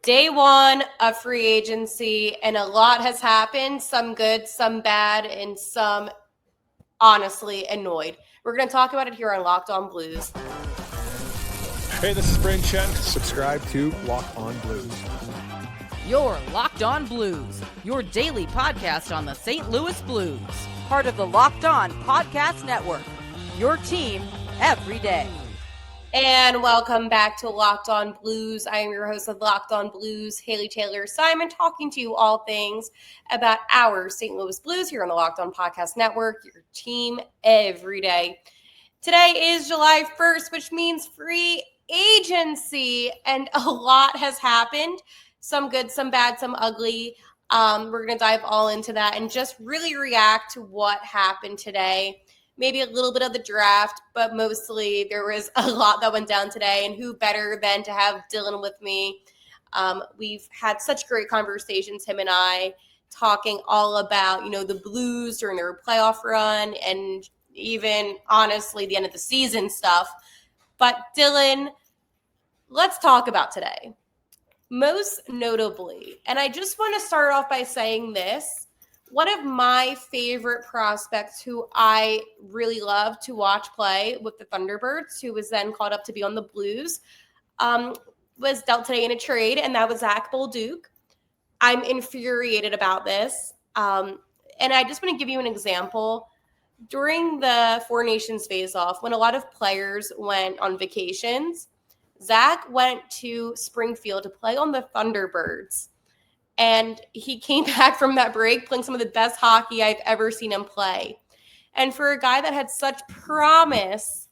Day one of free agency, and a lot has happened. Some good, some bad, and some honestly annoyed. We're going to talk about it here on Locked On Blues. Hey, this is Brayden Chen. Subscribe to Locked On Blues. You're Locked On Blues, your daily podcast on the St. Louis Blues. Part of the Locked On Podcast Network, your team every day. And welcome back to Locked On Blues. I am your host of Locked On Blues, Haley Taylor Simon, talking to you all things about our St. Louis Blues here on the Locked On Podcast Network, your team every day. Today is July 1st, which means free agency, and a lot has happened. Some good, some bad, some ugly. We're going to dive all into that and just really react to what happened today. Maybe a little bit of the draft, but mostly there was a lot that went down today, and who better than to have Dylan with me. We've had such great conversations, him and I, talking all about, the Blues during their playoff run and even, honestly, the end of the season stuff. But Dylan, let's talk about today. Most notably, and I just want to start off by saying this, one of my favorite prospects who I really love to watch play with the Thunderbirds, who was then called up to be on the Blues, was dealt today in a trade, and that was Zach Bolduc. I'm infuriated about this. And I just want to give you an example. During the Four Nations face-off, when a lot of players went on vacations, Zach went to Springfield to play on the Thunderbirds. And he came back from that break playing some of the best hockey I've ever seen him play. And for a guy that had such promise,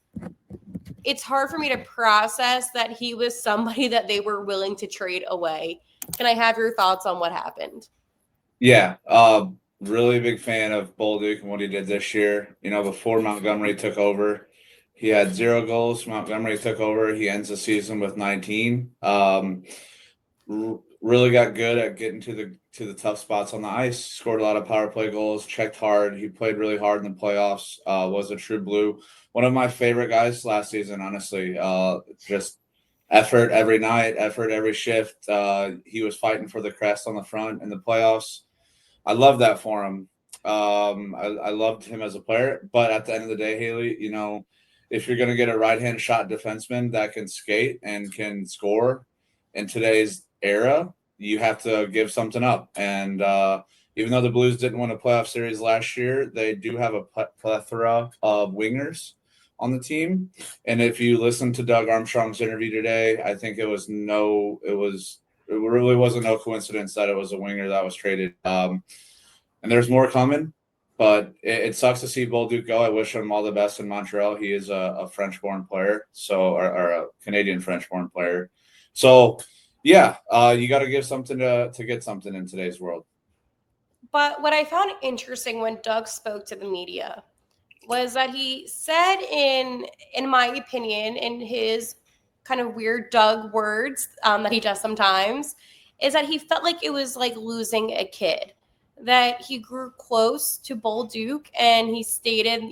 it's hard for me to process that he was somebody that they were willing to trade away. Can I have your thoughts on what happened? Yeah, really big fan of Bolduc and what he did this year. Before Montgomery took over, he had 0 goals. Montgomery took over. He ends the season with 19. Really got good at getting to the tough spots on the ice. Scored a lot of power play goals. Checked hard. He played really hard in the playoffs. Was a true Blue. One of my favorite guys last season. Honestly, just effort every night, effort every shift. He was fighting for the crest on the front in the playoffs. I love that for him. I loved him as a player. But at the end of the day, Haley, if you're going to get a right-hand shot defenseman that can skate and can score in today's era, you have to give something up. And even though the Blues didn't win a playoff series last year, they do have a plethora of wingers on the team. And if you listen to Doug Armstrong's interview today, I think it really wasn't no coincidence that it was a winger that was traded. And there's more coming, but it sucks to see Bolduc go. I wish him all the best in Montreal. He is a French-born player, or a Canadian French-born player. So, yeah, you got to give something to get something in today's world. But what I found interesting when Doug spoke to the media was that he said, in my opinion, in his kind of weird Doug words that he does sometimes, is that he felt like it was like losing a kid, that he grew close to Bolduc, and he stated,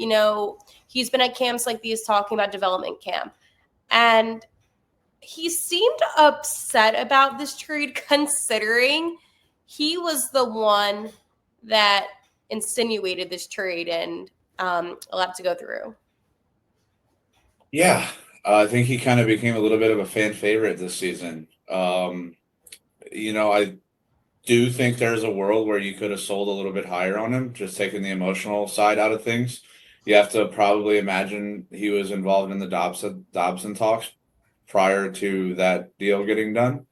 he's been at camps like these talking about development camp. And he seemed upset about this trade, considering he was the one that insinuated this trade and allowed to go through. Yeah, I think he kind of became a little bit of a fan favorite this season. I do think there's a world where you could have sold a little bit higher on him, just taking the emotional side out of things. You have to probably imagine he was involved in the Dobson talks prior to that deal getting done.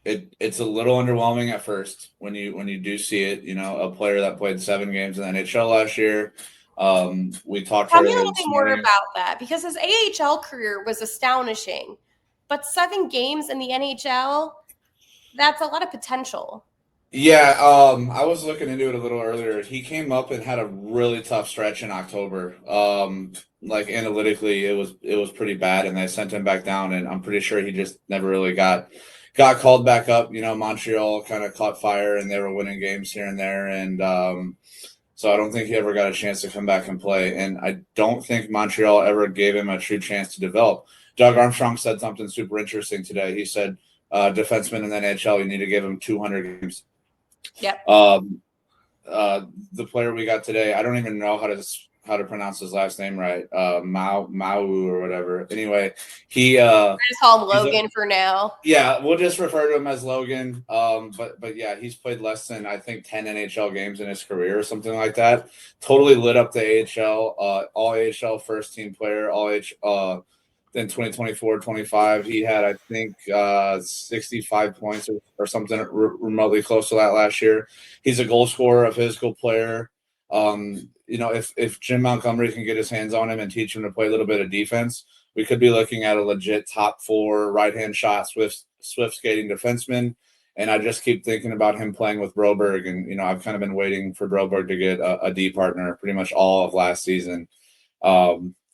It's a little underwhelming at first when you do see it. A player that played 7 games in the NHL last year. We talked. Tell me a little bit more about that, because his AHL career was astonishing, but 7 games in the NHL, that's a lot of potential. Yeah, I was looking into it a little earlier. He came up and had a really tough stretch in October. Like analytically, it was pretty bad, and they sent him back down. And I'm pretty sure he just never really got called back up. Montreal kind of caught fire, and they were winning games here and there, and so I don't think he ever got a chance to come back and play. And I don't think Montreal ever gave him a true chance to develop. Doug Armstrong said something super interesting today. He said, defensemen in the NHL, you need to give them 200 games. Yep. The player we got today, I don't even know how to pronounce his last name right. Mailloux or whatever. Anyway, he I just call him Logan for now. Yeah, we'll just refer to him as Logan. But yeah, he's played less than I think 10 NHL games in his career or something like that. Totally lit up the AHL, all AHL first team player, then 2024-25. He had, I think, 65 points or something remotely close to that last year. He's a goal scorer, a physical player. If Jim Montgomery can get his hands on him and teach him to play a little bit of defense, we could be looking at a legit top 4 right-hand shot, swift skating defenseman. And I just keep thinking about him playing with Broberg. And, I've kind of been waiting for Broberg to get a D partner pretty much all of last season.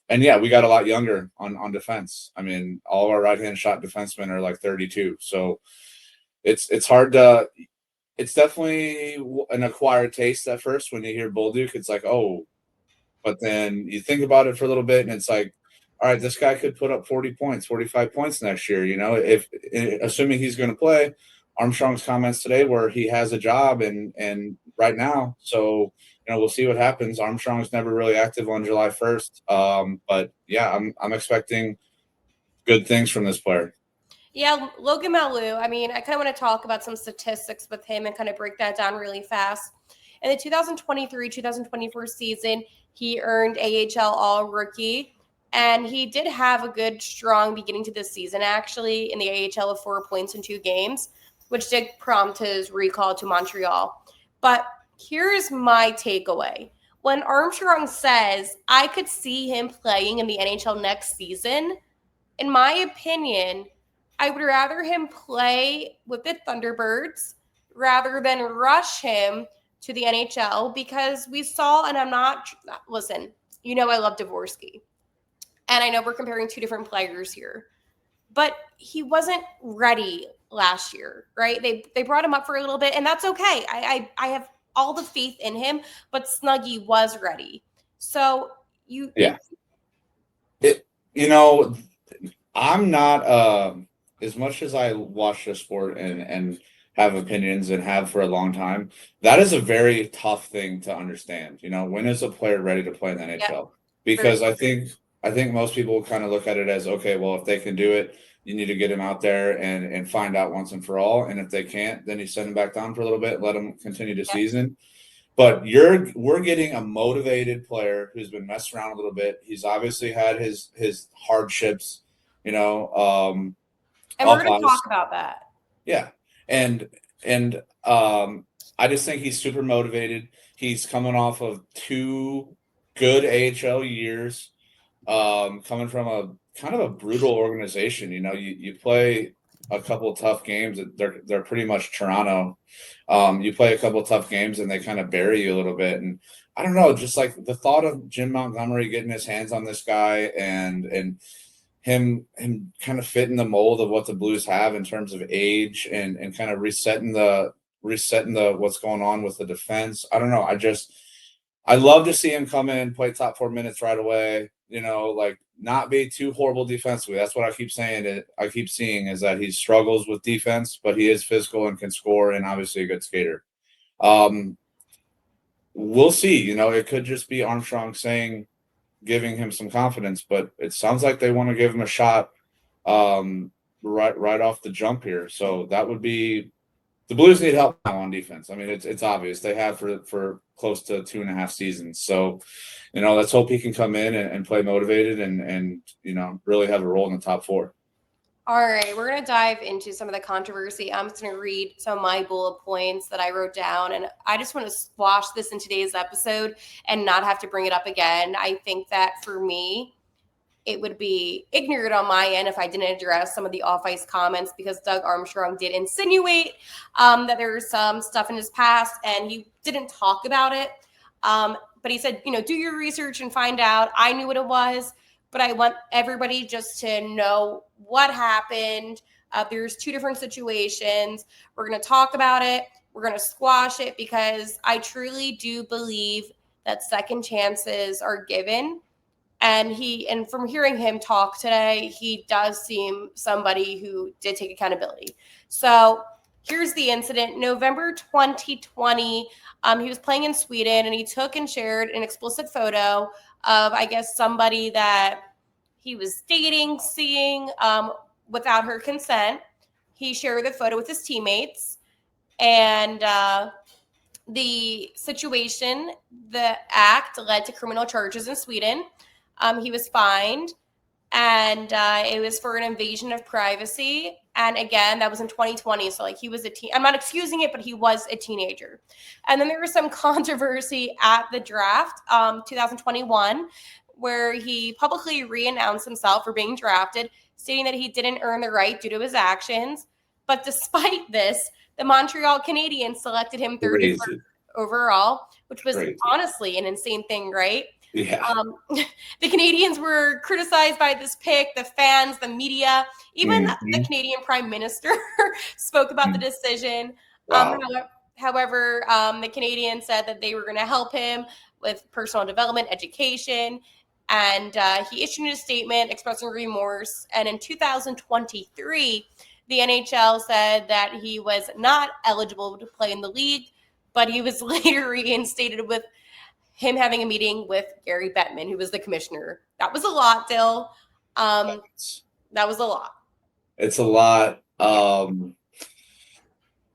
And yeah, we got a lot younger on defense. I mean, all of our right-hand shot defensemen are like 32. So it's hard to – it's definitely an acquired taste at first when you hear Bolduc. It's like, oh, but then you think about it for a little bit and it's like, all right, this guy could put up 40 points, 45 points next year. If assuming he's going to play. Armstrong's comments today where he has a job and right now. So, we'll see what happens. Armstrong's never really active on July 1st. But yeah, I'm expecting good things from this player. Yeah, Logan Mailloux. I mean, I kind of want to talk about some statistics with him and kind of break that down really fast. In the 2023-2024 season, he earned AHL All-Rookie, and he did have a good, strong beginning to this season, actually, in the AHL of 4 points in 2 games, which did prompt his recall to Montreal. But here's my takeaway. When Armstrong says, I could see him playing in the NHL next season, in my opinion, I would rather him play with the Thunderbirds rather than rush him to the NHL because we saw, and listen, I love Dvorsky. And I know we're comparing 2 different players here, but he wasn't ready last year, right? They brought him up for a little bit, and that's okay. I have all the faith in him, but Snuggie was ready. So I'm not as much as I watch the sport and have opinions and have for a long time. That is a very tough thing to understand. When is a player ready to play in the NHL? Yep. Because I think most people kind of look at it as, okay, well, if they can do it, you need to get him out there and find out once and for all. And if they can't, then you send him back down for a little bit, let him continue the season. But we're getting a motivated player who's been messed around a little bit. He's obviously had his hardships, and we're going to talk about that. Yeah. And I just think he's super motivated. He's coming off of 2 good AHL years, coming from a kind of a brutal organization. You play a couple of tough games. They're pretty much Toronto. You play a couple of tough games and they kind of bury you a little bit. And I don't know, just like the thought of Jim Montgomery getting his hands on this guy and him kind of fitting the mold of what the Blues have in terms of age and kind of resetting the what's going on with the defense. I don't know. I love to see him come in, play top 4 minutes right away, like not be too horrible defensively. That's what I keep saying. I keep seeing is that he struggles with defense, but he is physical and can score and obviously a good skater. We'll see. It could just be Armstrong giving him some confidence, but it sounds like they want to give him a shot right off the jump here. So that would be the Blues need help now on defense. I mean, it's obvious they have for close to 2.5 seasons. So, let's hope he can come in and play motivated and really have a role in the top 4. All right, we're going to dive into some of the controversy. I'm just going to read some of my bullet points that I wrote down, and I just want to squash this in today's episode and not have to bring it up again. I think that for me, it would be ignorant on my end if I didn't address some of the off-ice comments because Doug Armstrong did insinuate that there was some stuff in his past, and he didn't talk about it. But he said, do your research and find out. I knew what it was, but I want everybody just to know what happened. There's 2 different situations. We're going to talk about it. We're going to squash it because I truly do believe that second chances are given. And from hearing him talk today, he does seem somebody who did take accountability. So here's the incident. November 2020, he was playing in Sweden, and he took and shared an explicit photo of, I guess, somebody that he was dating, seeing without her consent. He shared the photo with his teammates, and the situation, the act led to criminal charges in Sweden. He was fined, and it was for an invasion of privacy. And again, that was in 2020. So like he was I'm not excusing it, but he was a teenager. And then there was some controversy at the draft, 2021, where he publicly re-announced himself for being drafted, stating that he didn't earn the right due to his actions. But despite this, the Montreal Canadiens selected him 31st overall, which was honestly an insane thing, right? Yeah. The Canadiens were criticized by this pick, the fans, the media, even the Canadian Prime Minister spoke about the decision. Wow. However, the Canadiens said that they were going to help him with personal development, education, and he issued a statement expressing remorse. And in 2023, the NHL said that he was not eligible to play in the league, but he was later reinstated with him having a meeting with Gary Bettman, who was the commissioner. That was a lot, Dill. That was a lot. It's a lot.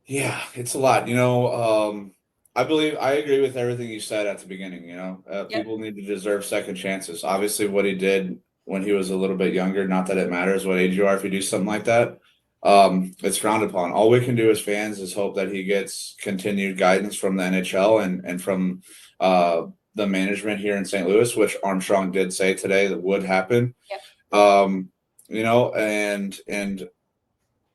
Yeah, it's a lot. I agree with everything you said at the beginning. People need to deserve second chances. Obviously, what he did when he was a little bit younger, not that it matters what age you are if you do something like that, it's frowned upon. All we can do as fans is hope that he gets continued guidance from the NHL and from the management here in St. Louis, which Armstrong did say today that would happen. Yep. And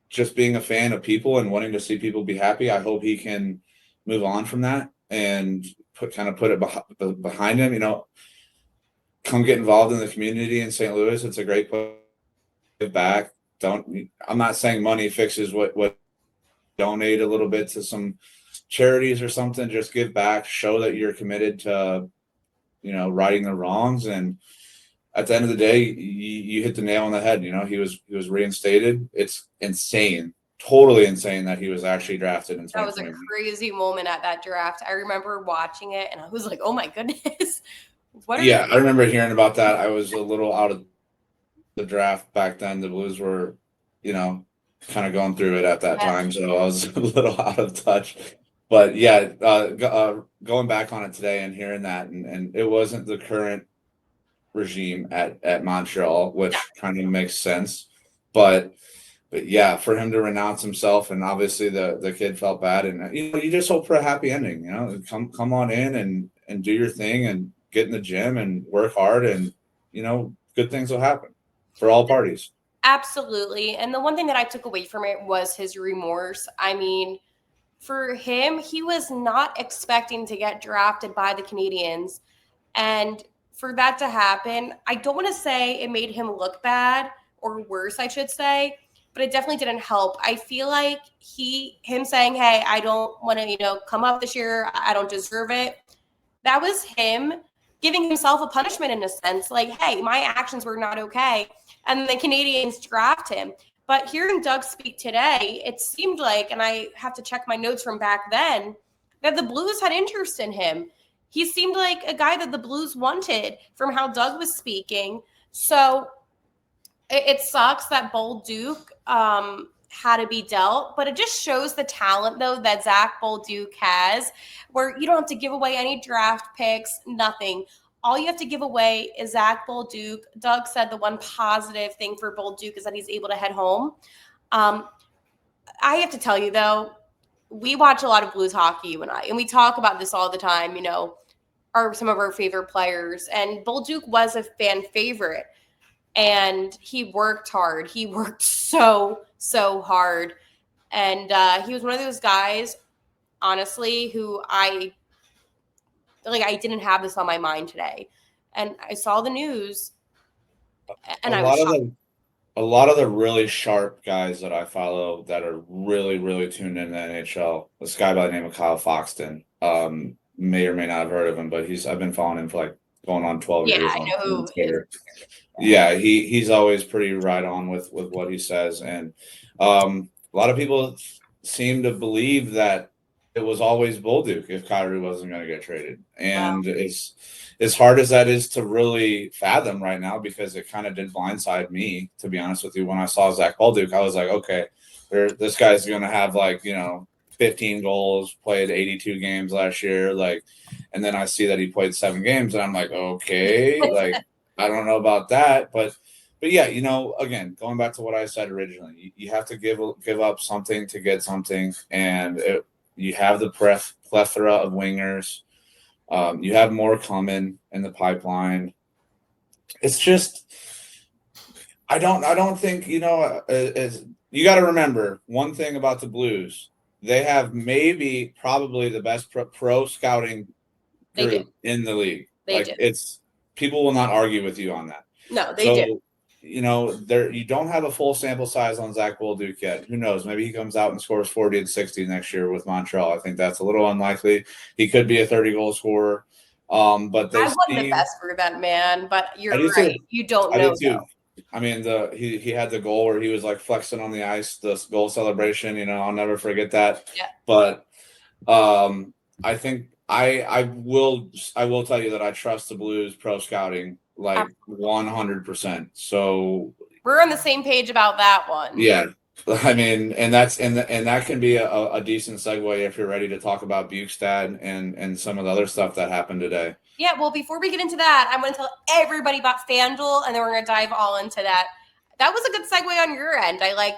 just being a fan of people and wanting to see people be happy, I hope he can move on from that and put it behind him. Come get involved in the community in St. Louis. It's a great place to give back. I'm not saying money fixes what donate a little bit to some charities or something. Just give back, show that you're committed to, righting the wrongs. And at the end of the day, you hit the nail on the head. He was reinstated. It's insane, totally insane that he was actually drafted in 2020. That was a crazy moment at that draft. I remember watching it, and I was like, "Oh my goodness!" I remember hearing about that. I was a little out of the draft back then. The Blues were, kind of going through it at that time, so I was a little out of touch. But going back on it today and hearing that, and it wasn't the current regime at Montreal, which kind of makes sense. But yeah, for him to renounce himself, and obviously the kid felt bad, and you just hope for a happy ending. Come on in and do your thing and get in the gym and work hard, and good things will happen for all parties. Absolutely. And the one thing that I took away from it was his remorse. I mean, for him, he was not expecting to get drafted by the Canadiens. And for that to happen, I don't want to say it made him look bad, or worse, I should say, but it definitely didn't help. I feel like him saying, "Hey, I don't want to, come up this year. I don't deserve it." That was him giving himself a punishment in a sense. Like, hey, my actions were not okay. And the Canadiens draft him. But hearing Doug speak today, it seemed like, and I have to check my notes from back then, that the Blues had interest in him. He seemed like a guy that the Blues wanted from how Doug was speaking. So it sucks that Bolduc had to be dealt, but it just shows the talent, though, that Zach Bolduc has, where you don't have to give away any draft picks, nothing. All you have to give away is Zach Bolduc. Doug said the one positive thing for Bolduc is that he's able to head home. I have to tell you, though, we watch a lot of Blues hockey, you and I, and we talk about this all the time, are some of our favorite players. And Bolduc was a fan favorite, and he worked hard. He worked so hard. And he was one of those guys, honestly, who I didn't have this on my mind today. And I saw the news, and I was shocked. A lot of the really sharp guys that I follow that are really, really tuned in the NHL, this guy by the name of Kyle Foxton, may or may not have heard of him, but I've been following him for like going on 12 Yeah, years I know on who Twitter. Yeah, he's always pretty right on with what he says, and a lot of people seem to believe that it was always Bolduc if Kyrie wasn't going to get traded, and it's as hard as that is to really fathom right now, because it kind of did blindside me, to be honest with you. When I saw Zach Bolduc, I was like, okay, this guy's going to have 15 goals, played 82 games last year, and then I see that he played 7 games, and I'm like, okay, I don't know about that, but yeah, again, going back to what I said originally, you have to give up something to get something, and you have the plethora of wingers. You have more coming in the pipeline. It's just, I don't think, you got to remember one thing about the Blues. They have probably the best pro scouting group in the league. They do. People will not argue with you on that. No, they do. You don't have a full sample size on Zach Bolduc yet. Who knows? Maybe he comes out and scores 40 and 60 next year with Montreal. I think that's a little unlikely. He could be a 30-goal scorer. But I want the best for that man, but you're right. You don't know. I mean, he had the goal where he was flexing on the ice, the goal celebration. I'll never forget that. Yeah. But I think I will tell you that I trust the Blues pro scouting 100%. So we're on the same page about that one. Yeah. I mean, and that can be a decent segue if you're ready to talk about Bukestad and some of the other stuff that happened today. Yeah, well, before we get into that, I want to tell everybody about FanDuel, and then we're going to dive all into that. That was a good segue on your end. I like